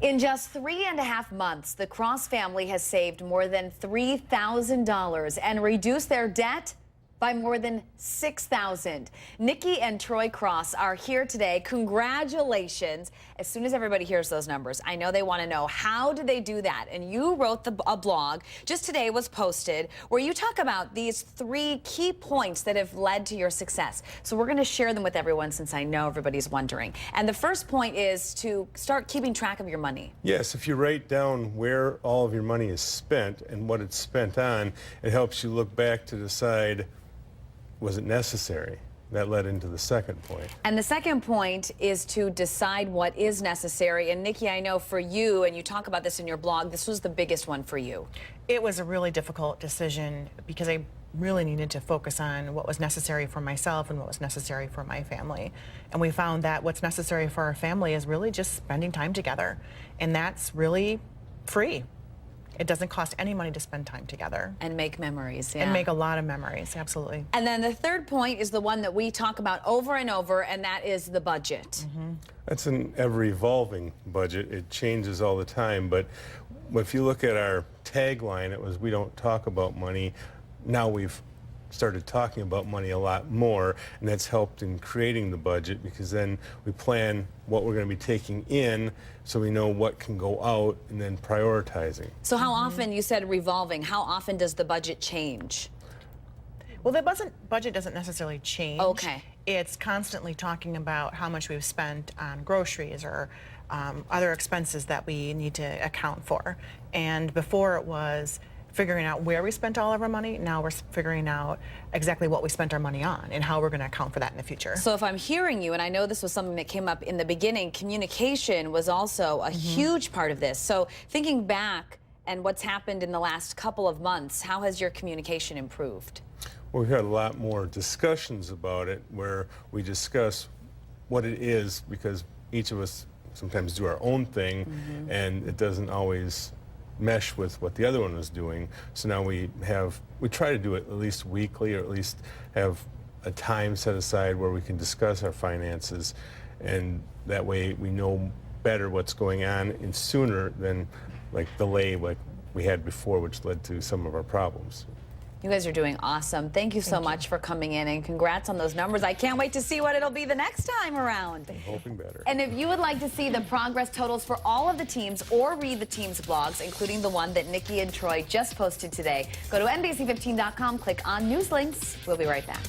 In just 3.5 months, the Cross family has saved more than $3,000 and reduced their debt by more than $6,000. Nikki and Troy Cross are here today. Congratulations. As soon as everybody hears those numbers, I know they want to know, how did they do that? And you wrote a blog, just today was posted, where you talk about these 3 key points that have led to your success. So we're going to share them with everyone, since I know everybody's wondering. And the first point is to start keeping track of your money. Yes, if you write down where all of your money is spent and what it's spent on, it helps you look back to decide, was it necessary? That led into the second point. And the second point is to decide what is necessary. And Nikki, I know for you, and you talk about this in your blog, this was the biggest one for you. It was a really difficult decision because I really needed to focus on what was necessary for myself and what was necessary for my family. And we found that what's necessary for our family is really just spending time together. And that's really free. It doesn't cost any money to spend time together. And make memories, yeah. And make a lot of memories, absolutely. And then the third point is the one that we talk about over and over, and that is the budget. That's an ever-evolving budget. It changes all the time, but if you look at our tagline, it was, "We don't talk about money." Now we've started talking about money a lot more, and that's helped in creating the budget, because then we plan what we're going to be taking in so we know what can go out, and then prioritizing. So how often, you said revolving, how often does the budget change? Well, the budget doesn't necessarily change. Okay. It's constantly talking about how much we've spent on groceries or other expenses that we need to account for. And before it was figuring out where we spent all of our money. Now we're figuring out exactly what we spent our money on and how we're going to account for that in the future. So if I'm hearing you, and I know this was something that came up in the beginning, communication was also a huge part of this. So thinking back and what's happened in the last couple of months, how has your communication improved? Well, we've had a lot more discussions about it, where we discuss what it is, because each of us sometimes do our own thing, and it doesn't always mesh with what the other one was doing. So now we try to do it at least weekly, or at least have a time set aside where we can discuss our finances, and that way we know better what's going on, and sooner than like delay like we had before, which led to some of our problems. You guys are doing awesome. Thank you so much for coming in, and congrats on those numbers. I can't wait to see what it'll be the next time around. I'm hoping better. And if you would like to see the progress totals for all of the teams, or read the teams' blogs, including the one that Nikki and Troy just posted today, go to NBC15.com, click on News Links. We'll be right back.